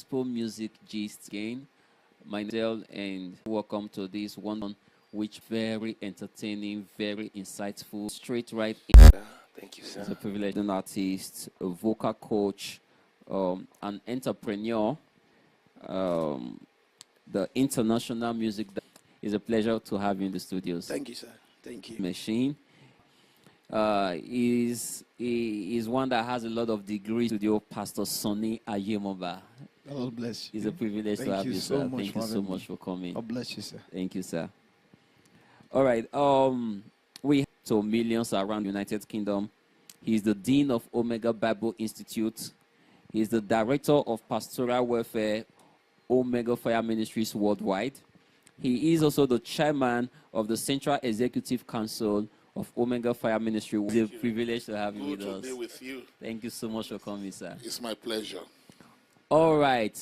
Gospel Music Gist again. Myself and welcome to this one which very entertaining, very insightful, straight right. Thank you, sir. It's a privilege, an artist, a vocal coach, an entrepreneur, the international music. It's a pleasure to have you in the studios. Thank you, sir. Thank you. Machine. Is one that has a lot of degrees. Studio Pastor Sonny Ayemoba. God bless you. It's a privilege to have you, so sir. much Thank you so much me. for coming. God bless you, sir. Thank you, sir. All right. We have to millions around the United Kingdom. He's the Dean of Omega Bible Institute. He's the Director of Pastoral Welfare, Omega Fire Ministries Worldwide. He is also the Chairman of the Central Executive Council of Omega Fire Ministry. It's a privilege to have you with us. Good to be with you. Thank you so much for coming, sir. It's my pleasure. All right.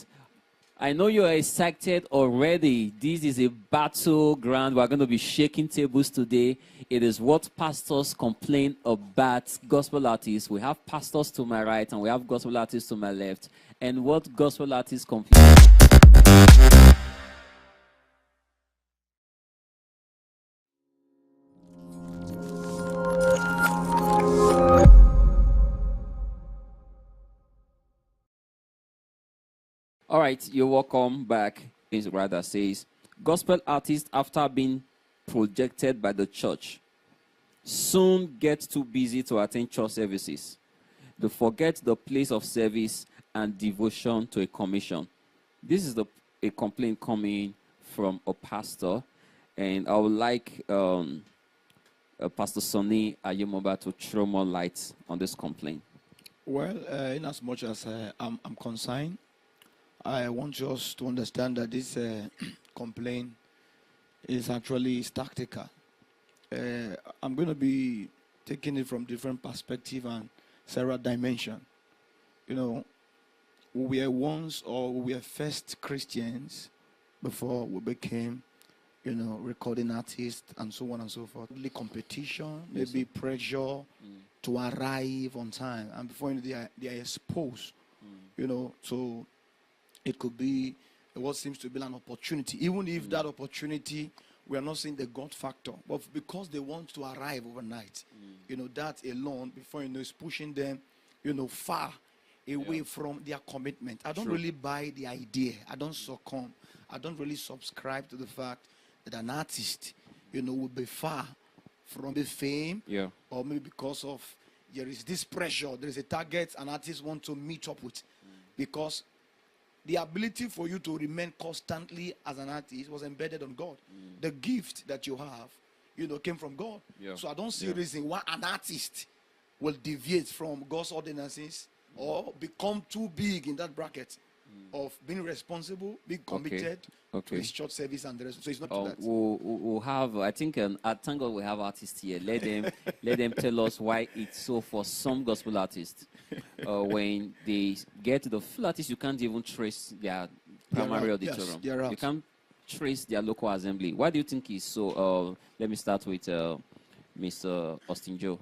I know you're excited already. This is a battleground. We're going to be shaking tables today. It is what pastors complain about gospel artists. We have pastors to my right and we have gospel artists to my left. And what gospel artists complain. All right, you're welcome back. His brother says, gospel artists, after being projected by the church, soon get too busy to attend church services. They forget the place of service and devotion to a commission. This is a complaint coming from a pastor, and I would like Pastor Sonny Ayemoba to throw more light on this complaint. Well, in as much as I'm concerned, I want us to understand that this complaint is actually tactical. I'm going to be taking it from different perspectives and several dimensions. You know, we were once, or we were first Christians before we became, recording artists and so on and so forth. Maybe competition, maybe pressure to arrive on time, and before they are exposed, to. It could be what seems to be an opportunity. Even if that opportunity, we are not seeing the God factor. But because they want to arrive overnight, that alone, before is pushing them, far away from their commitment. I don't really buy the idea. I don't succumb. I don't really subscribe to the fact that an artist, will be far from the fame. Yeah. Or maybe because of there is this pressure, there is a target an artist want to meet up with. Because the ability for you to remain constantly as an artist was embedded on God. The gift that you have, came from God. Yeah. So I don't see a reason why an artist will deviate from God's ordinances or become too big in that bracket of being responsible, being committed to his church service and the rest. So it's not that. We'll have, I think, thank God we have artists here. Let them tell us why it's so for some gospel artists. When they get to the full artists, you can't even trace their primary auditorium. Yes, you can't trace their local assembly. Why do you think it's so? Let me start with Mr. Austin Joe.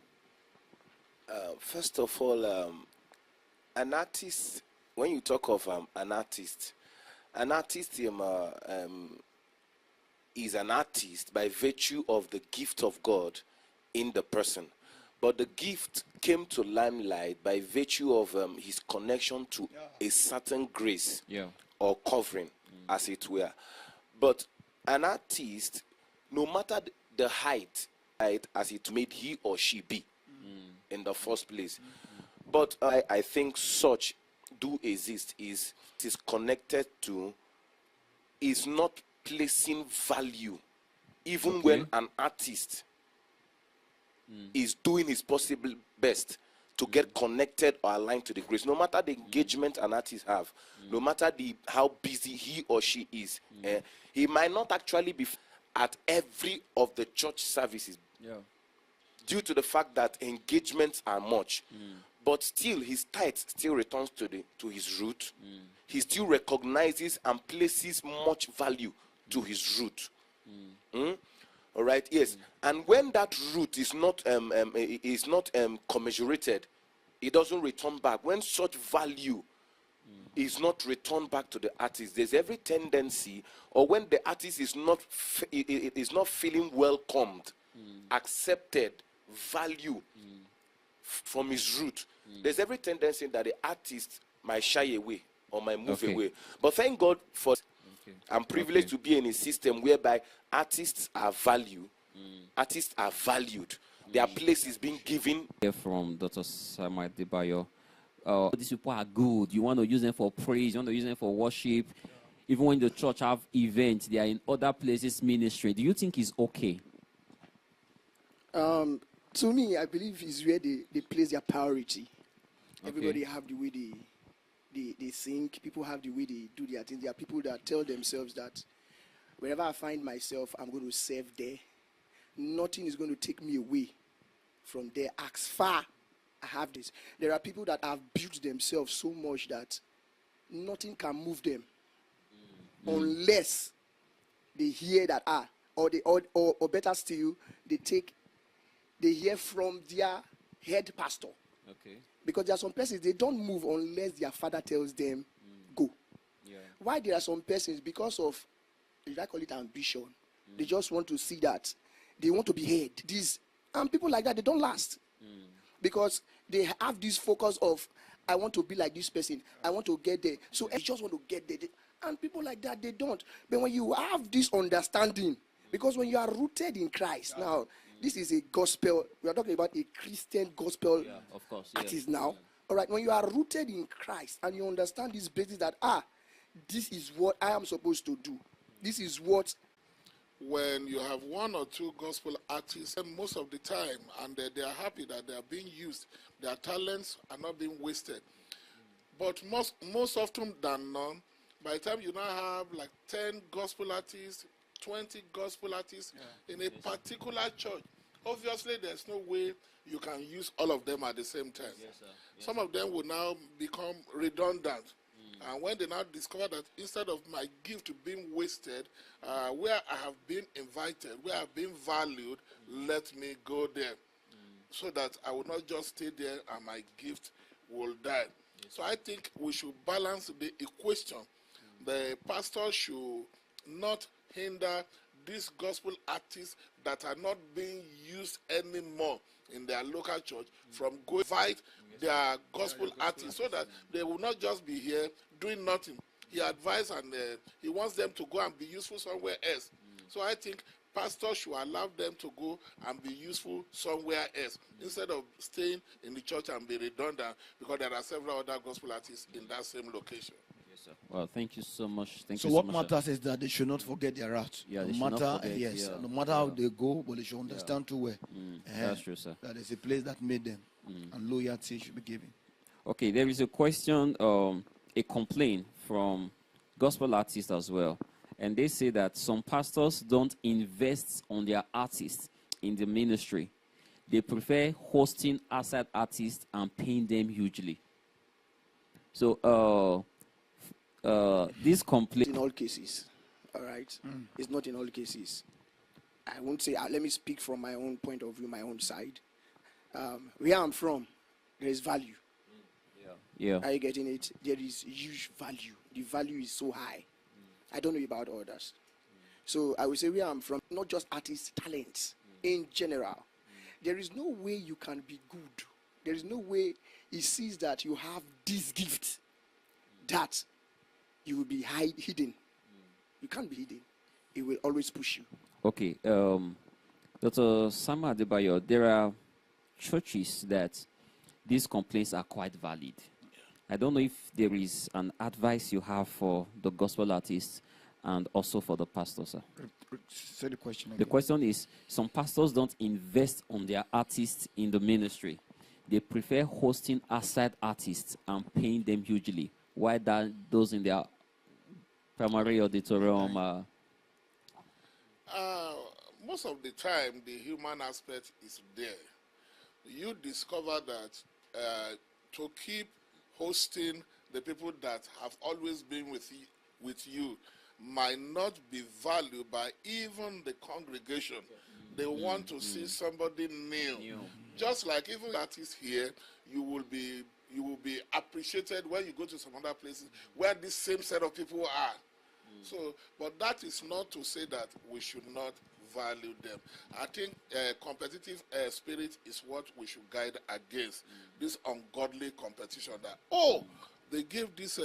First of all, an artist, when you talk of an artist is an artist by virtue of the gift of God in the person. But the gift came to limelight by virtue of his connection to a certain grace or covering, as it were. But an artist, no matter the height as it made he or she be in the first place. But I think such do exist is connected to, is not placing value even when an artist is doing his possible best to get connected or aligned to the grace. No matter the engagement an artist have, no matter how busy he or she is, he might not actually be at every of the church services due to the fact that engagements are much. But still, his tithe still returns to his root. He still recognizes and places much value to his root. All right, yes. And when that root is not commiserated, it doesn't return back. When such value is not returned back to the artist. There's every tendency, or when the artist is not feeling welcomed, accepted, valued from his root, there's every tendency that the artist might shy away or might move away. But thank God for I'm privileged to be in a system whereby artists are valued. Artists are valued. Their place is being given. Here from Dr. Samuel Adebayo. These people are good. You want to use them for praise. You want to use them for worship. Even when the church have events, they are in other places ministry. Do you think it's okay? To me, I believe is where they place their priority. Everybody have the way they think. People have the way they do their things. There are people that tell themselves that wherever I find myself, I'm going to serve there. Nothing is going to take me away from there. As far I have this. There are people that have built themselves so much that nothing can move them unless they hear that or better still, they hear from their head pastor. Okay. Because there are some persons, they don't move unless their father tells them go. Yeah. Why there are some persons? Because of, did I call it ambition? They just want to see that. They want to be heard. And people like that, they don't last. Because they have this focus of, I want to be like this person. I want to get there. So I just want to get there. And people like that, they don't. But when you have this understanding, because when you are rooted in Christ, now, this is a gospel. We are talking about a Christian gospel artist now. All right, when you are rooted in Christ and you understand this basis that, this is what I am supposed to do. This is what. When you have one or two gospel artists, and most of the time, and they are happy that they are being used, their talents are not being wasted. But most often than not, by the time you now have like 10 gospel artists, 20 gospel artists in a particular church, obviously there's no way you can use all of them at the same time. Some of them will now become redundant. And when they now discover that instead of my gift being wasted, where I have been invited, where I've been valued, let me go there. So that I will not just stay there and my gift will die. So I think we should balance the equation. The pastor should not hinder these gospel artists that are not being used anymore in their local church from going to invite their gospel artists so that they will not just be here doing nothing. He advised and he wants them to go and be useful somewhere else. So I think pastors should allow them to go and be useful somewhere else instead of staying in the church and be redundant because there are several other gospel artists in that same location. Yes, sir. Well, thank you so much. So what matters is that they should not forget their route. Yeah, no matter how they go, but they should understand too well. That's true, sir. That is a place that made them, and loyalty should be given. Okay, there is a question, a complaint from gospel artists as well. And they say that some pastors don't invest on their artists in the ministry. They prefer hosting outside artists and paying them hugely. So, this complaint... In all cases, all right? It's not in all cases. I won't say, let me speak from my own point of view, my own side. Where I'm from, there is value. Yeah. Are you getting it? There is huge value. The value is so high. I don't know about others. So I will say where I'm from, not just artists, talents in general. There is no way you can be good. There is no way he sees that you have this gift that you will be hidden. You can't be hidden. It will always push you. Okay. Dr. Samuel Adebayo, there are churches that these complaints are quite valid. I don't know if there is an advice you have for the gospel artists and also for the pastors, sir. Say the question again. The question is, some pastors don't invest on their artists in the ministry. They prefer hosting outside artists and paying them hugely. Why those in their primary auditorium? Most of the time, the human aspect is there. You discover that to keep hosting the people that have always been with you might not be valued by even the congregation. They want to see somebody new. Just like even artists here, you will be appreciated appreciated when you go to some other places where this same set of people are. So, but that is not to say that we should not value them. I think competitive spirit is what we should guide against. This ungodly competition that, they gave this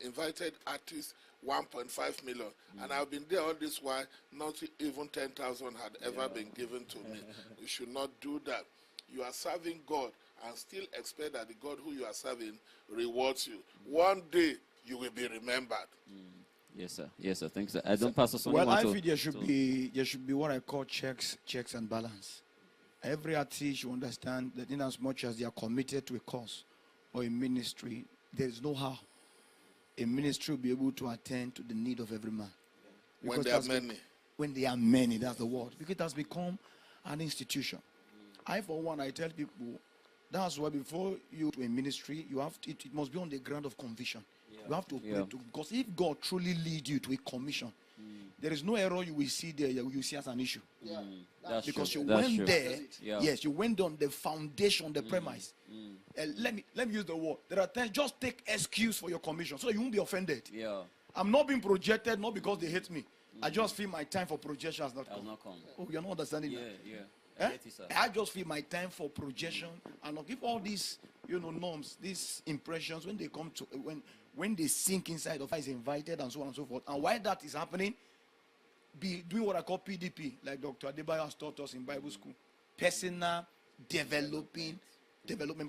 invited artist 1.5 million, and I've been there all this while, not even 10,000 had ever been given to me. You should not do that. You are serving God and still expect that the God who you are serving rewards you. One day you will be remembered. Yes, sir. Yes, sir. Thanks, sir. I don't, Pastor Sonny, Well, want I to- feel there should be what I call checks and balance. Every artist should understand that in as much as they are committed to a cause or a ministry, there is no how a ministry will be able to attend to the need of every man. When Because there are that's many. When there are many, that's the word. Because it has become an institution. I, for one, I tell people, that's why before you to a ministry, you have to, it must be on the ground of conviction. You have to pray to, because if God truly leads you to a commission, there is no error you will see there you will see as an issue. That's Because true. you That's went true. there, Yeah. yes, you went on the foundation, the premise. Let me use the word. There are times just take excuse for your commission so that you won't be offended. Yeah. I'm not being projected, not because they hate me. I just feel my time for projection has not Has come. not come. Oh, you're not understanding Yeah, that. yeah. Eh? I get it, sir. I just feel my time for projection and not give all these, norms, these impressions when they come to when they sink inside of is invited and so on and so forth. And why that is happening, be doing what I call PDP, like Dr. Adebayo has taught us in Bible school, personal development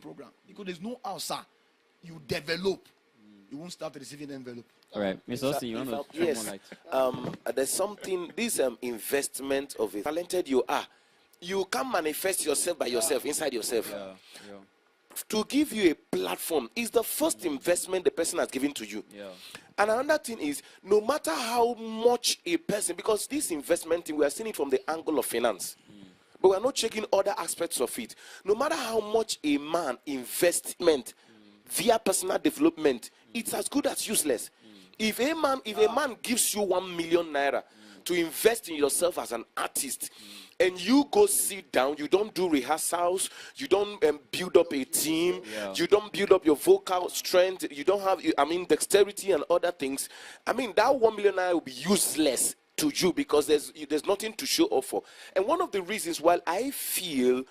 program. Because there's no how, sir, you develop, you won't start receiving envelope. All right. Mr. Austin, you want to shed Yes. more light? There's something, this investment of a talented you are. You can't manifest yourself by yourself, inside yourself. Yeah. To give you a platform is the first investment the person has given to you. Yeah. And another thing is, no matter how much a person, because this investment thing, we are seeing it from the angle of finance. But we are not checking other aspects of it. No matter how much a man investment via personal development, it's as good as useless. If a man gives you 1 million naira to invest in yourself as an artist, and you go sit down, you don't do rehearsals, you don't build up a team, you don't build up your vocal strength, you don't have, dexterity and other things. That 1 million naira will be useless to you because there's nothing to show off for. And one of the reasons why I feel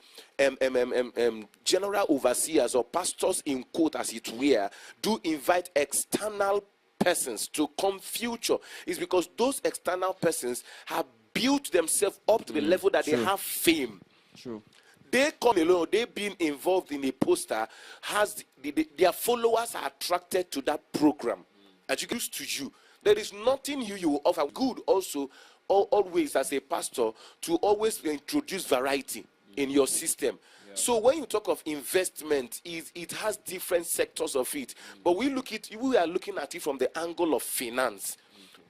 general overseers or pastors in quote as it were do invite external persons to come future is because those external persons have built themselves up to the level that they have fame. True. They come alone, they being involved in a poster, their followers are attracted to that program. As you used to you, there is nothing you will offer. Good also, always as a pastor, to always introduce variety in your system. So when you talk of investment, it has different sectors of it. But we are looking at it from the angle of finance.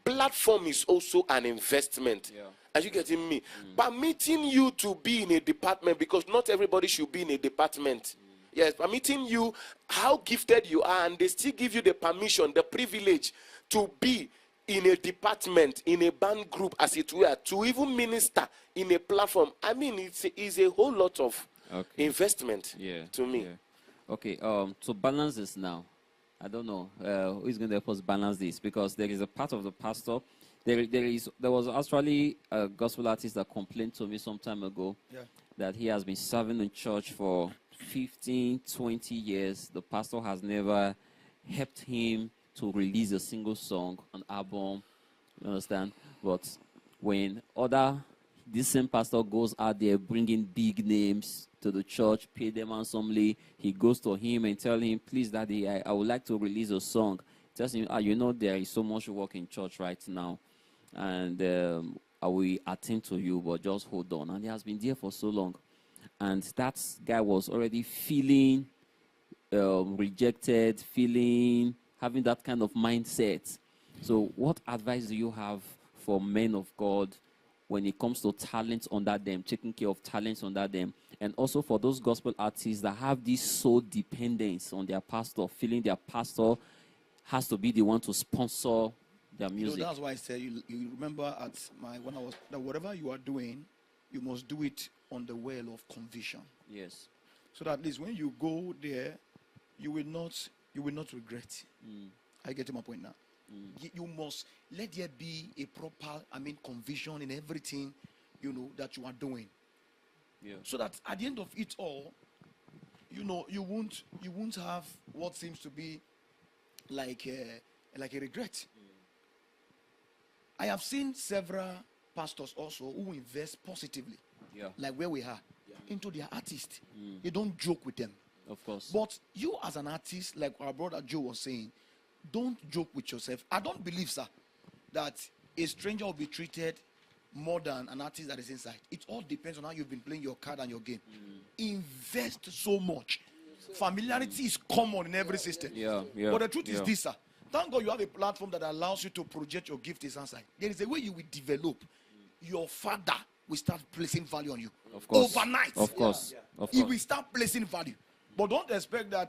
Platform is also an investment. Are you getting me? Permitting you to be in a department, because not everybody should be in a department. Yes, permitting you how gifted you are, and they still give you the permission, the privilege to be in a department, in a band group, as it were, to even minister in a platform. It's a whole lot of investment to me. Okay, to balance this now, I don't know who is going to help us balance this, because there is a part of the pastor. There was actually a gospel artist that complained to me some time ago that he has been serving in church for 15, 20 years. The pastor has never helped him to release a single song, an album, you understand? But when this same pastor goes out there bringing big names to the church, pay them handsomely, he goes to him and tell him, please, Daddy, I would like to release a song. Tells him, there is so much work in church right now, and I will attend to you, but just hold on. And he has been there for so long. And that guy was already feeling rejected, having that kind of mindset. So what advice do you have for men of God when it comes to talents under them, taking care of talents under them, and also for those gospel artists that have this soul dependence on their pastor, feeling their pastor has to be the one to sponsor their music? That's why I said you remember that whatever you are doing, you must do it on the well of conviction. Yes. So that at least when you go there, you will not you will not regret. I get my point now. You must let there be a proper, conviction in everything, that you are doing. Yeah. So that at the end of it all, you won't have what seems to be like a regret. I have seen several pastors also who invest positively, Yeah. like where we are, into their artists. They don't joke with them. Of course. But you as an artist, like our brother Joe was saying, don't joke with yourself. I don't believe, sir, that a stranger will be treated more than an artist that is inside. It all depends on how you've been playing your card and your game. Invest so much. Familiarity is common in every system. Yeah. But the truth is this, sir. Thank God you have a platform that allows you to project your gift inside. There is a way you will develop. Your father will start placing value on you. Of course. Overnight. Of course. Of He course. will start placing value. But don't expect that